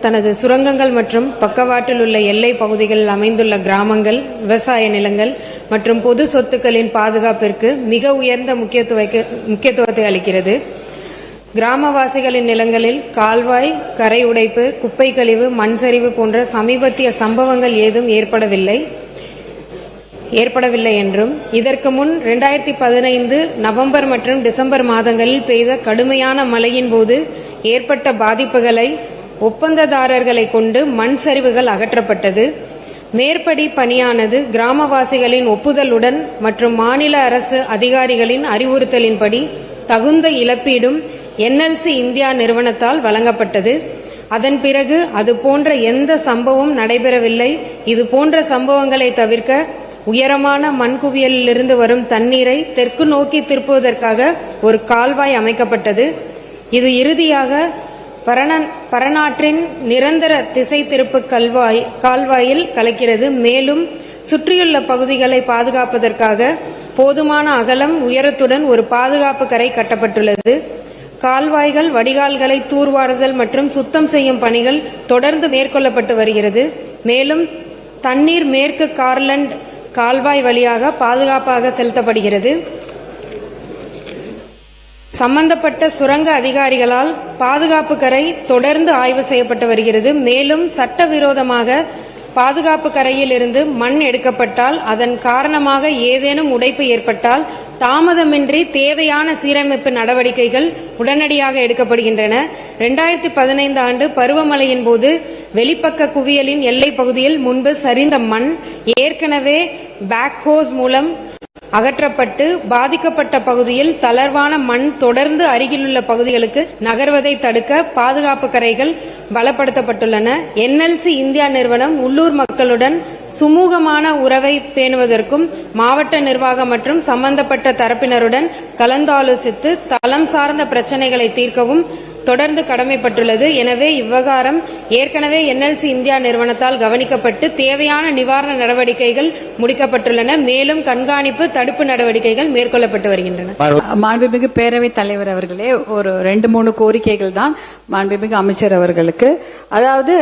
தனது சுரங்கங்கள் மற்றும் பக்கவாட்டில் உள்ள எல்லை பகுதிகளில் அமைந்துள்ள கிராமங்கள், விவசாய நிலங்கள் மற்றும் பொது சொத்துக்களின் பாதுகாப்பிற்கு மிக உயர்ந்த முக்கியத்துவத்தை அளிக்கிறது. கிராமவாசிகளின் நிலங்களில் கால்வாய், கரை உடைப்பு, குப்பை கழிவு, மண் சரிவு போன்ற சமீபத்திய சம்பவங்கள் ஏதும் ஏற்படவில்லை என்றும், இதற்கு முன் 2015 நவம்பர் மற்றும் டிசம்பர் மாதங்களில் பெய்த கடுமையான மழையின் போது ஏற்பட்ட பாதிப்புகளை ஒப்பந்ததாரர்களை கொண்டு மண் சரிவுகள் அகற்றப்பட்டது. மேற்படி பணியானது கிராமவாசிகளின் ஒப்புதலுடன் மற்றும் மாநில அரசு அதிகாரிகளின் அறிவுறுத்தலின்படி தகுந்த இழப்பீடும் NLC இந்தியா நிறுவனத்தால் வழங்கப்பட்டது. அதன் பிறகு அது போன்ற எந்த சம்பவமும் நடைபெறவில்லை. இது போன்ற சம்பவங்களை தவிர்க்க உயரமான மண்குவியலிலிருந்து வரும் தண்ணீரை தெற்கு நோக்கி திருப்புவதற்காக ஒரு கால்வாய் அமைக்கப்பட்டது. இது இறுதியாக பரநாற்றின் நிரந்தர திசை திருப்பு கால்வாயில் கலக்கிறது. மேலும் சுற்றியுள்ள பகுதிகளை பாதுகாப்பதற்காக போதுமான அகலம், உயரத்துடன் ஒரு பாதுகாப்பு கரை கட்டப்பட்டுள்ளது. கால்வாய்கள், வடிகால்களை தூர்வாருதல் மற்றும் சுத்தம் செய்யும் பணிகள் தொடர்ந்து மேற்கொள்ளப்பட்டு வருகிறது. மேலும் தண்ணீர் மேற்கு கார்லண்ட் கால்வாய் வழியாக பாதுகாப்பாக செலுத்தப்படுகிறது. சம்பந்தப்பட்ட சுரங்க அதிகாரிகளால் பாதுகாப்பு கரை தொடர்ந்து ஆய்வு செய்யப்பட்டு வருகிறது. மேலும் சட்டவிரோதமாக பாதுகாப்பு கரையில் இருந்து மண் எடுக்கப்பட்டால், அதன் காரணமாக ஏதேனும் உடைப்பு ஏற்பட்டால் தாமதமின்றி தேவையான சீரமைப்பு நடவடிக்கைகள் உடனடியாக எடுக்கப்படுகின்றன. 2015 ஆண்டு பருவமழையின் போது வெளிப்பக்க குவியலின் எல்லை பகுதியில் முன்பு சரிந்த மண் ஏற்கனவே பேக்ஹோஸ் மூலம் அகற்றப்பட்டு, பாதிக்கப்பட்ட பகுதியில் தளர்வான மண் தொடர்ந்து அருகிலுள்ள பகுதிகளுக்கு நகர்வதை தடுக்க பாதுகாப்பு கரைகள் பலப்படுத்தப்பட்டுள்ளன. NLC இந்தியா நிறுவனம் உள்ளூர் மக்களுடன் சுமூகமான உறவை பேணுவதற்கும், மாவட்ட நிர்வாகம் மற்றும் சம்பந்தப்பட்ட தரப்பினருடன் கலந்தாலோசித்து தளம் சார்ந்த பிரச்சனைகளை தீர்க்கவும் தொடர்ந்து கடமைப்பட்டுள்ளது. எனவே இவ்விவகாரம் ஏற்கனவே NLC இந்தியா நிறுவனத்தால் கவனிக்கப்பட்டு தேவையான நிவாரண நடவடிக்கைகள் முடிக்கப்பட்டுள்ளன. மேலும் கண்காணிப்பு, தடுப்பு நடவடிக்கைகள் மேற்கொள்ளப்பட்டு வருகின்றன. மாண்புமிகு பேரவைத் தலைவர் அவர்களே, ஒரு 2-3 கோரிக்கைகள் தான் மாண்புமிகு அமைச்சர் அவர்களுக்கு. அதாவது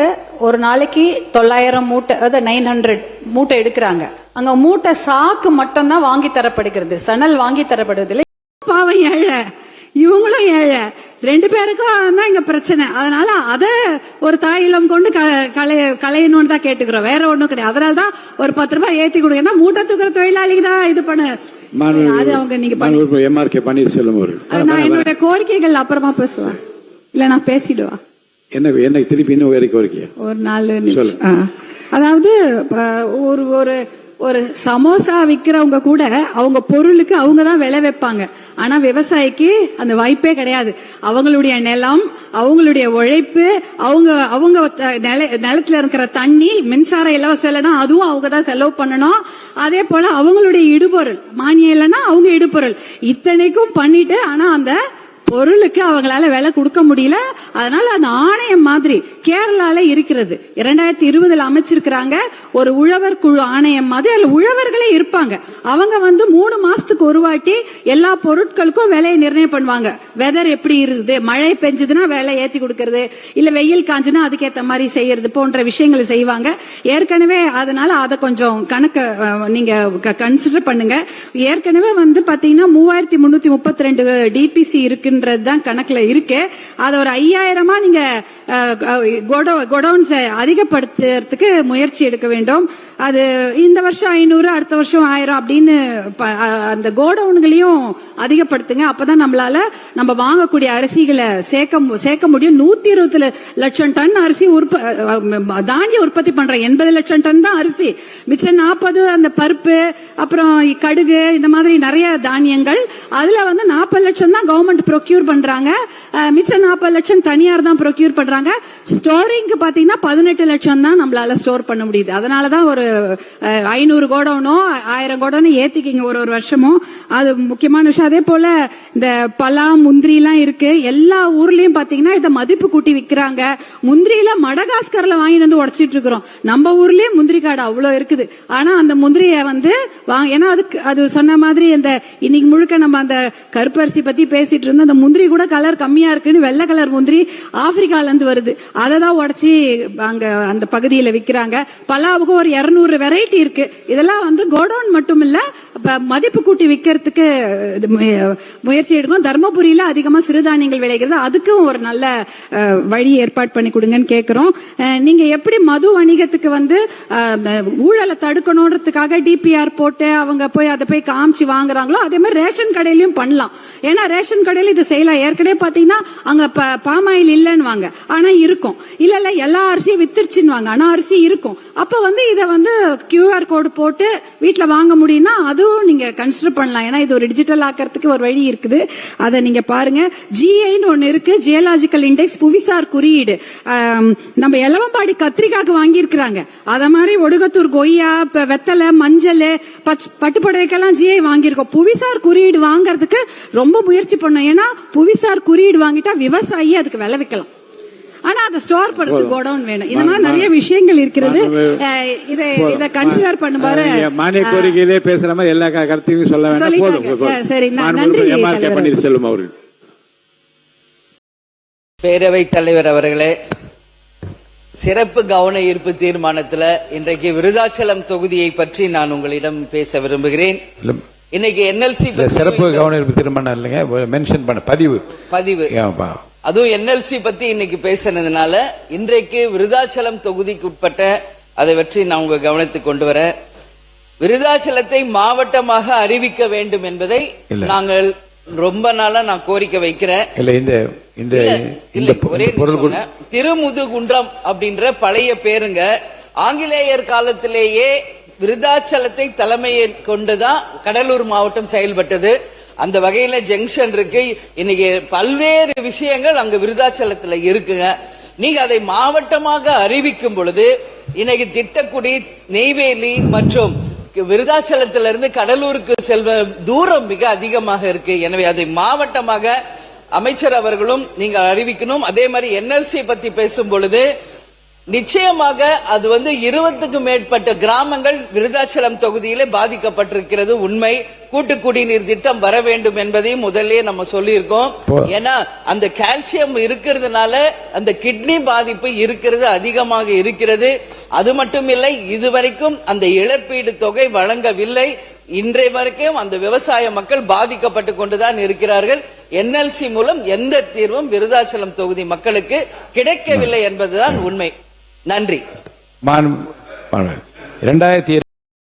ஒரு நாளைக்கு 900 மூட்டை, அதாவது 900 மூட்டை எடுக்கிறாங்க. அங்க மூட்டை சாக்கு மட்டும் தான் வாங்கி தரப்படுகிறது, சணல் வாங்கி தரப்படுவதில்லை. பாவம் ஏழை, இவங்களும் ஏழை, 2 பேருக்கும் தான் இங்க பிரச்சனை. அதனால அத ஒரு தாயிலம் கொண்டு களையணும்னு தான் கேட்டுக்கிறோம், வேற ஒண்ணும் கிடையாது. அதனாலதான் ஒரு 10 ரூபாய் ஏத்தி கொடுங்க. மூட்டை தூக்குற தொழிலாளிக்கு தான் இது பண்ண, அது அவங்க நீங்க நான் என்னோட கோரிக்கைகள் அப்புறமா பேசலாம், இல்ல நான் பேசிடுவா. என்ன திருப்பி இன்னும் வேற கோரிக்கை? ஒரு 4 நிமிஷம். அதாவது ஒரு சமோசா விக்கிறவங்க கூட அவங்க பொருளுக்கு அவங்க தான் விலை வைப்பாங்க. ஆனா விவசாயிக்கு அந்த வாய்ப்பே கிடையாது. அவங்களுடைய நிலம், அவங்களுடைய உழைப்பு, அவங்க நிலத்துல இருக்கிற தண்ணி, மின்சாரம் இலவசம் இல்லைன்னா அதுவும் அவங்க தான் செலவு பண்ணணும். அதே போல அவங்களுடைய இடுபொருள், மானியம் இல்லைன்னா அவங்க இடுபொருள், இத்தனைக்கும் பண்ணிட்டு ஆனா அந்த பொருளுக்கு அவங்களால விலை கொடுக்க முடியல. அதனால அந்த ஆணையம் மாதிரி கேரளால இருக்கிறது, 2020 அமைச்சிருக்கிறாங்க ஒரு உழவர் குழு ஆணையம் மாதிரி. அதுல உழவர்களே இருப்பாங்க. அவங்க 3 மாசத்துக்கு ஒரு வாட்டி எல்லா பொருட்களுக்கும் விலையை நிர்ணயம் பண்ணுவாங்க. வெதர் எப்படி இருக்குது, மழை பெஞ்சதுன்னா விலை ஏத்தி கொடுக்கறது, இல்ல வெயில் காஞ்சுன்னா அதுக்கேற்ற மாதிரி செய்யறது போன்ற விஷயங்களை செய்வாங்க. ஏற்கனவே அதனால அதை கொஞ்சம் கணக்கு நீங்க கன்சிடர் பண்ணுங்க. ஏற்கனவே பாத்தீங்கன்னா 3332 DPC இருக்கு தான் கணக்குல இருக்கு. அது ஒரு 5000 நீங்க கோடவுன்ஸ் அதிகப்படுத்துறதுக்கு முயற்சி எடுக்க வேண்டும். அது இந்த வருஷம் 500, அடுத்த வருஷம் 1000 அப்படின்னு அந்த கோடவுன்களையும் அதிகப்படுத்துங்க. அப்பதான் நம்ம வாங்கக்கூடிய அரிசிகளை சேர்க்க முடியும். 120 லட்சம் டன் அரிசி தானிய உற்பத்தி பண்ற, 80 லட்சம் டன் தான் அரிசி, மிச்சம் 40 அந்த பருப்பு, அப்புறம் கடுகு, இந்த மாதிரி நிறைய தானியங்கள். அதுல 40 லட்சம் தான் கவர்மெண்ட் ப்ரொக்யூர் பண்றாங்க, மிச்சம் 40 லட்சம் தனியார் தான் ப்ரொக்யூர் பண்றாங்க. ஸ்டோரிங்க்கு பாத்தீங்கன்னா 18 லட்சம் தான் நம்மளால ஸ்டோர் பண்ண முடியுது. அதனாலதான் ஒரு 500 கோடவுனோ 1000 கோடவுனோ ஏத்திக்கிங்க ஒரு வருஷமும். அது முக்கியமான விஷயம். அதே போல இந்த பலா முந்திரி எல்லாம் இருக்கு. எல்லா ஊர்லயும் பாத்தீங்கன்னா இத மதிப்பு கூட்டி விக்கிறாங்க. முந்திரியில மடகாஸ்கர்ல வாங்கி வந்து உடைச்சிட்டு இருக்கிறோம். நம்ம ஊர்லயே முந்திரி காடு அவ்வளவு இருக்குது. ஆனா அந்த முந்திரிய வந்து ஏன்னா அது சொன்ன மாதிரி இந்த இன்னைக்கு முழுக்க நம்ம அந்த கருப்பரிசி பத்தி பேசிட்டு இருந்தோம். அந்த முந்திரி கூட கலர் கம்மியா இருக்குன்னு வெள்ளை கலர் முந்திரி ஆப்பிரிக்கால இருந்து வருது. அததான் உடைச்சி அங்க அந்த பகுதியில விக்கிறாங்க. பலாவுக்கு ஒரு 200 வெரைட்டி இருக்கு. இதெல்லாம் வந்து கோடவுன் மட்டும் இல்ல, மதிப்பு கூட்டி விக்கிறதுக்கு முயற்சி எடுக்கணும். தர்மபுரியில அதிகமா சிறுதானியங்கள் விளைகிறது. அதுக்கும் ஒரு நல்ல வழி ஏற்பாடு பண்ணி கொடுங்கன்னு கேக்குறோம். நீங்க எப்படி மது வணிகத்துக்கு வந்து ஊழலை தடுக்கணும்ன்றதுக்காக டிபிஆர் போட்டு அவங்க போய் அதை போய் காமிச்சு வாங்குறாங்களோ அதே மாதிரி ரேஷன் கடையிலயும் பண்ணலாம். ஏன்னா ரேஷன் கடையில இது செய்யலாம். ஏற்கனவே பாத்தீங்கன்னா அங்க பாமாயில் இல்லன்னு வாங்க, ஆனா இருக்கும். இல்ல எல்லா அரிசியும் வித்துருச்சுன்னு வாங்க, ஆனா அரிசி இருக்கும். அப்ப வந்து இத வந்து QR கோடு போட்டு வீட்டுல வாங்க முடியும்னா அதுவும் நீங்க கன்சிடர் பண்ணலாம். ஏன்னா இது ஒரு டிஜிட்டல் ஆக்கிறதுக்கு ஒரு வழி இருக்குது. அதை நீங்க பாருங்க. GIன்னு ஒன்னு இருக்கு, ஜியோலாஜிக்கல் இண்டெக்ஸ், புவிசார் குறியீடு. நம்ம எலவம்பாடி கத்திரிக்காய்க்கு வாங்கி இருக்கிறாங்க. அத மாதிரி ஒடுகத்தூர் கொய்யா, வெத்தலை, மஞ்சள், பட்டுப்புடவைக்கெல்லாம் GI வாங்கியிருக்கோம். புவிசார் குறியீடு வாங்கறதுக்கு ரொம்ப முயற்சி பண்ணோம். ஏன்னா புவிசார் குறியீடு வாங்கிட்டா விவசாயி அதுக்கு விளைவிக்கலாம். ஆனா அதை ஸ்டோர் பண்றதுக்கு கோடவுன் வேணும். இதெல்லாம் நிறைய விஷயங்கள் இருக்கிறது. இதை கன்சிடர் பண்ணுவாரு. மானிய கோரிக்கையிலே பேசுற மாதிரி எல்லா கருத்தையும் சொல்ல வேண்டாம். சரி, நன்றி பன்னீர்செல்வம் அவர்கள். பேரவைத் தலைவர் அவர்களே, சிறப்பு கவன ஈர்ப்பு தீர்மானத்துல இன்றைக்கு விருதாச்சலம் தொகுதியை பற்றி நான் உங்களிடம் பேச விரும்புகிறேன். இன்னைக்கு NLC சிறப்பு கவன ஈர்ப்பு தீர்மானம் இல்லைங்க, மென்ஷன் பண்ண பதிவு அதுவும் NLC பத்தி இன்னைக்கு பேசினதுனால இன்றைக்கு விருதாச்சலம் தொகுதிக்கு உட்பட்ட அதை பற்றி நான் உங்க கவனத்துக்கு கொண்டு வரேன். விருதாச்சலத்தை மாவட்டமாக அறிவிக்க வேண்டும் என்பதை நாங்கள் ரொம்ப நாளா நான் கோரிக்கை வைக்கிறேன். திருமுதுகுன்றம் அப்படின்ற பழைய பேருங்க ஆங்கிலேயர் காலத்திலேயே விருதாச்சலத்தை தலைமையை கொண்டுதான் கடலூர் மாவட்டம் செயல்பட்டது. அந்த வகையில ஜங்ஷன் இருக்கு. இன்னைக்கு பல்வேறு விஷயங்கள் அங்க விருதாச்சலத்துல இருக்குங்க. நீங்க அதை மாவட்டமாக அறிவிக்கும் பொழுது இன்னைக்கு திட்டக்குடி, நெய்வேலி மற்றும் விருதாச்சலத்திலிருந்து கடலூருக்கு செல்வ தூரம் மிக அதிகமாக இருக்கு. எனவே அதை மாவட்டமாக அமைச்சர் அவர்களும் நீங்கள் அறிவிக்கணும். அதே மாதிரி NLC பத்தி பேசும் பொழுது நிச்சயமாக அது வந்து 20க்கும் மேற்பட்ட கிராமங்கள் விருதாச்சலம் தொகுதியிலே பாதிக்கப்பட்டிருக்கிறது உண்மை. கூட்டு குடிநீர் திட்டம் வர வேண்டும் என்பதையும் முதல்ல நம்ம சொல்லியிருக்கோம். ஏன்னா அந்த கால்சியம் இருக்கிறதுனால அந்த கிட்னி பாதிப்பு இருக்கிறது அதிகமாக இருக்கிறது. அது மட்டும் இல்லை, இதுவரைக்கும் அந்த இழப்பீடு தொகை வழங்கவில்லை. இன்றைய வரைக்கும் அந்த விவசாய மக்கள் பாதிக்கப்பட்டு கொண்டுதான் இருக்கிறார்கள். NLC மூலம் எந்த தீர்வும் விருதாச்சலம் தொகுதி மக்களுக்கு கிடைக்கவில்லை என்பதுதான் உண்மை. நன்றி.